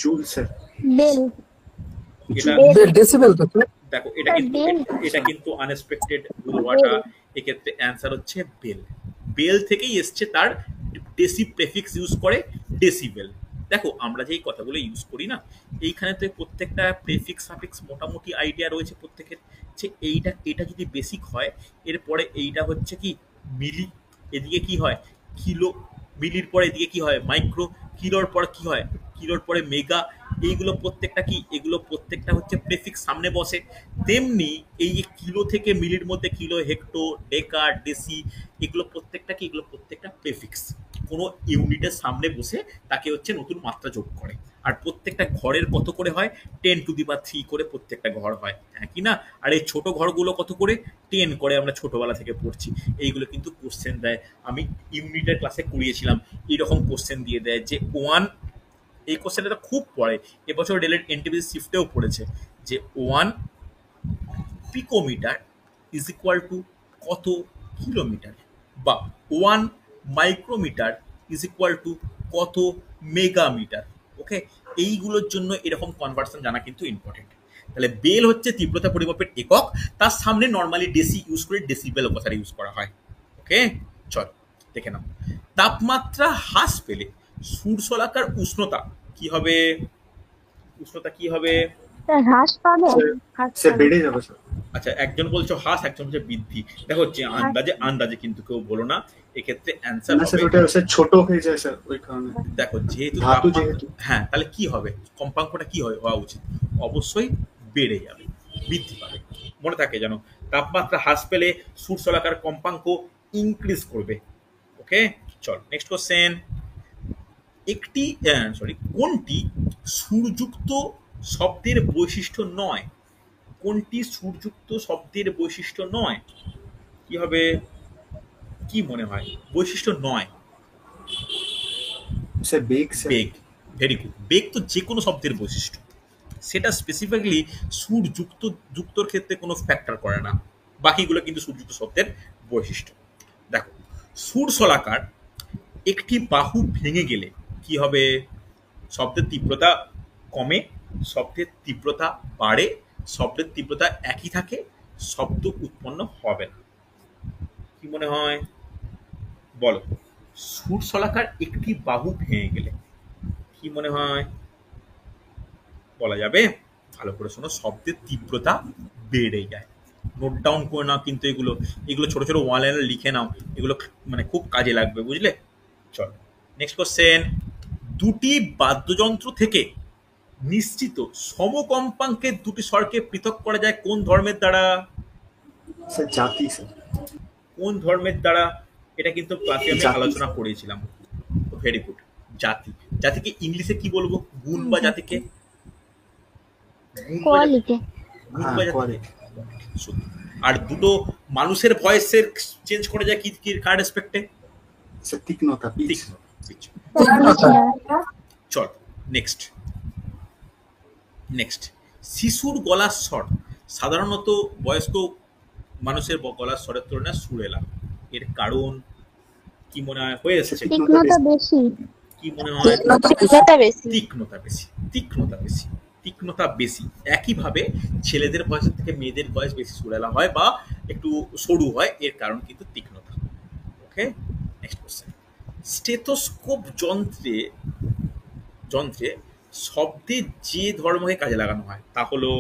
Joule sir. বেল। এটা ডেসিবেল তো। দেখো এটা কিন্তু আনএক্সপেক্টেড ভুল হওয়াটা এক্ষেত্রে অ্যান্সার হচ্ছে বেল। বেল থেকেই এসছে, তার ডেসি প্রেফিক্স ইউজ করে ডেসিবেল। দেখো আমরা যেই কথাগুলো ইউজ করি না, এইখানে তো প্রত্যেকটা প্রেফিক্স সাফিক্স মোটামুটি আইডিয়া রয়েছে প্রত্যেকের, যে এটা যদি বেসিক হয়, এরপরে এইটা হচ্ছে কি মিলি, এদিকে কি হয় কিলো, মিলির পরে এদিকে কি হয় মাইক্রো, কিলোর পর কি হয়, কিলোর পরে মেগা, এইগুলো প্রত্যেকটা কি, এগুলো প্রত্যেকটা হচ্ছে প্রেফিক্স সামনে বসে। তেমনি এই যে কিলো থেকে মিলির মধ্যে কিলো, হেক্টো, ডেকা, ডেসি, এগুলো প্রত্যেকটা কি, এগুলো প্রত্যেকটা প্রেফিক্স কোনো ইউনিটের সামনে বসে তাকে হচ্ছে নতুন মাত্রা যোগ করে। আর প্রত্যেকটা ঘরের কত করে হয়, 10⁻³ করে প্রত্যেকটা ঘর হয়, হ্যাঁ কি না? আর এই ছোট ঘরগুলো কত করে, 10 করে, আমরা ছোটবেলা থেকে পড়ছি। এইগুলো কিন্তু কোশ্চেন দেয়, আমি ইউনিটের ক্লাসে করিয়েছিলাম, এইরকম কোশ্চেন দিয়ে দেয় যে ওয়ান, এই কোশ্চেনটা খুব পড়ে, এবছর রেলের এনটিপিসি শিফটেও পড়েছে, যে 1 পিকোমিটার ইজ ইকুয়াল টু কত কিলোমিটার, বা 1 মাইক্রোমিটার ইজ ইকুয়াল টু কত মেগামিটার। ওকে, এইগুলোর জন্য এরকম কনভার্সন জানা কিন্তু ইম্পর্টেন্ট। তাহলে বেল হচ্ছে তীব্রতা পরিমাপের একক, তার সামনে নর্মালি ডেসি ইউজ করে ডেসিবেল কথাটা ইউজ করা হয়। ওকে, চল দেখে নাও। তাপমাত্রা হ্রাস পেলে সূর্যলাকার উষ্ণতা কি হবে, উষ্ণতা কি হবে? স্যার হ্রাস পাবে। স্যার বেড়ে যাবে স্যার। আচ্ছা, একজন বলছো হ্রাস, একজন বলছে বৃদ্ধি। দেখো হচ্ছে আন্দাজে কিন্তু কেউ বলো না, এক্ষেত্রে অ্যান্সার না স্যার, হবে, ওটা স্যার ছোট হয়ে যায় স্যার, ওই কারণে। দেখো যেহেতু ধাতু যেহেতু। হ্যাঁ, তাহলে কি হবে, কম্পাঙ্কটা কি হওয়া উচিত, অবশ্যই বেড়ে যাবে, বৃদ্ধি পাবে। মনে থাকে যেন, তাপমাত্রা হ্রাস পেলে সূর্যলাকার কম্পাঙ্ক ইনক্রিজ করবে। ওকে, চল নেক্সট কোশ্চেন। কোনটি সুরযুক্ত শব্দের বৈশিষ্ট্য নয়? কোনটি সুরযুক্ত শব্দের বৈশিষ্ট্য নয়? কি হবে, কি মনে হয় বৈশিষ্ট্য নয়? স্যার বেগ স্যার। বেগ, ভেরি গুড। বেগ তো যে কোনো শব্দের বৈশিষ্ট্য, সেটা স্পেসিফিক্যালি যুক্তর ক্ষেত্রে কোনো ফ্যাক্টর করে না, বাকিগুলো কিন্তু সুরযুক্ত শব্দের বৈশিষ্ট্য। দেখো, সুরশলাকার একটি বাহু ভেঙে গেলে কি হবে, শব্দের তীব্রতা কমে, শব্দের তীব্রতা বাড়ে, শব্দের তীব্রতা একই থাকে, শব্দ উৎপন্ন হবে না। কি মনে হয় বলো, সুরশলাকার একটি বাহু ভেঙে গেলে কি মনে হয়, বলা যাবে? ভালো করে শোনো, শব্দের তীব্রতা বেড়ে যায়। নোট ডাউন করে নাও কিন্তু, এগুলো ছোট ছোট ওয়ান লাইনার লিখে নাও, এগুলো মানে খুব কাজে লাগবে, বুঝলে? চলো নেক্সট কোশ্চেন। দুটি বাদ্যযন্ত্র থেকে নিশ্চিত সমকম্পাঙ্কের দুটি স্বরকে পৃথক করা যায় কোন ধর্মের দ্বারা? স্যার জাতি স্যার। কোন ধর্মের দ্বারা? এটা কিন্তু ক্লাসে আমি আলোচনা করেছিলাম। ভেরি গুড, জাতি। জাতিকে ইংলিশে কি বলবো, গুণ বা জাতিকে? কোয়ালিটি। আর দুটো মানুষের ভয়েসের চেঞ্জ করা যায় কি কি কার রেসপেক্টে? স্যার তীক্ষ্ণতা, পিচ। চল নেক্সট। শিশুর গলার স্বর সাধারণত বয়স্ক মানুষের গলার স্বরের তুলনায় সুরেলা, এর কারণ কি মনে হয় হয়ে এসেছে? তীক্ষ্ণতা বেশি। কি মনে হয়? তীক্ষ্ণতা বেশি। একইভাবে ছেলেদের ভয়েসের থেকে মেয়েদের ভয়েস বেশি সুরেলা হয় বা একটু সরু হয়, এর কারণ কিন্তু তীক্ষ্ণতা। ওকে, নেক্সট কোশ্চেন। স্টেথোস্কোপ যন্ত্রে শব্দের যে ধর্মকে কাজে লাগানো হয় তা হলো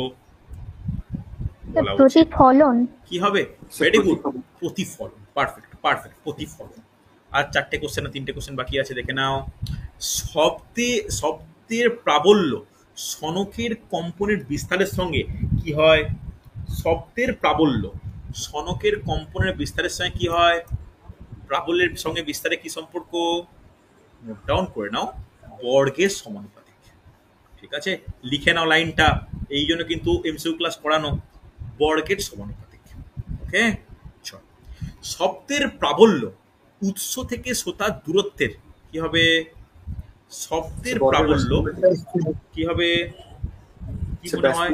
প্রতিফলন। কি হবে? ভেরি গুড, প্রতিফলন। পারফেক্ট, প্রতিফলন। আর তিনটে কোশ্চেন বাকি আছে, দেখে নাও। শব্দের প্রাবল্য সনকের কম্পনের বিস্তারের সঙ্গে কি হয়? শব্দের প্রাবল্য সনকের কম্পনের বিস্তারের সঙ্গে কি হয়? প্রাবল্যের সঙ্গে বিস্তারে কি সম্পর্ক? নোট ডাউন করে নাও, বর্গের সমানুপাতিক। ঠিক আছে, লিখে নাও লাইনটা, এই জন্য কিন্তু এমসিকিউ ক্লাস করানো, বর্গের সমানুপাতিক। ওকে, চল। শব্দের প্রাবল্য উৎস থেকে শ্রোতার দূরত্বের কি হবে? শব্দের প্রাবল্য কি হবে, কি মনে হয়?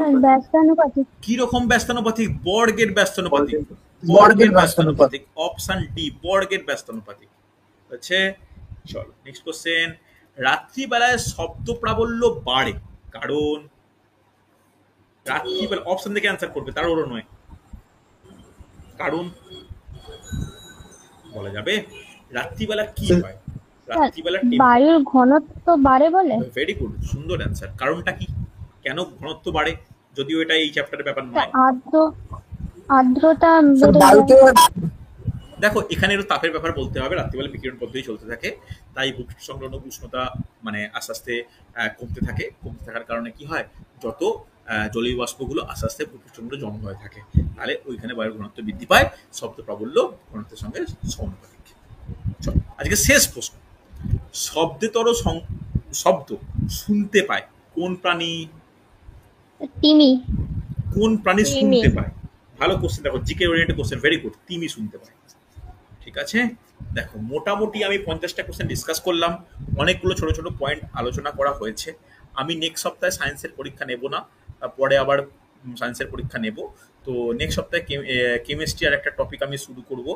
কি রকম ব্যস্তানুপাতিক? বর্গের ব্যস্তানুপাতিক। অপশন ডি, বর্গের ব্যস্তানুপাতিক। আছে, চলো নেক্সট কোশ্চেন। রাত্রিবেলায় শব্দ প্রাবল্য বাড়ে কারণ? রাত্রিবেলা অপশন থেকে অ্যান্সার করবে, তার ওরও নয়। কারণ বলা যাবে? রাত্রিবেলা কি স্যার, হয়? রাত্রিবেলা বায়ুর ঘনত্ব বাড়ে বলে। ভেরি গুড, সুন্দর অ্যান্সার। কারণটা কি? কেন ঘনত্ব বাড়ে? যদিও এটা এই চ্যাপ্টারের ব্যাপার নয়। আর্দ্রতা স্যার বেড়ে যায়। বায়ুতে দেখো এখানে একটু তাপের ব্যাপার বলতে হবে, রাত্রিবেলা বিকিরণ পদ্ধতি চলতে থাকে, তাই ভূপৃষ্ঠ সংলগ্ন উষ্ণতা মানে আস্তে আস্তে কমতে থাকে। কমতে থাকার কারণে কি হয়, যত জলীয় বাষ্পগুলো আস্তে আস্তে ভূপৃষ্ঠগুলো জমা হয়ে থাকে, তাহলে ওইখানে বায়ুর ঘনত্ব বৃদ্ধি পায়, শব্দ প্রাবল্য ঘনত্বের সঙ্গে সমানুপাতিক। চলো, আজকে শেষ প্রশ্ন। শব্দেতর শব্দ শুনতে পায় কোন প্রাণী? তিমি। কোন প্রাণী তিমি। শুনতে পায়? ভালো কোশ্চেন, দেখো GK oriented question, very good. তিমি শুনতে পায়। ঠিক আছে, দেখো মোটামুটি আমি 50টা কোশ্চেন ডিসকাস করলাম, অনেকগুলো ছোট ছোট পয়েন্ট আলোচনা করা হয়েছে। আমি নেক্সট সপ্তাহে সায়েন্সের পরীক্ষা নেব না, পরে আবার সায়েন্সের পরীক্ষা নেব। তো নেক্সট সপ্তাহে কেমিস্ট্রি আর একটা টপিক আমি শুরু করব,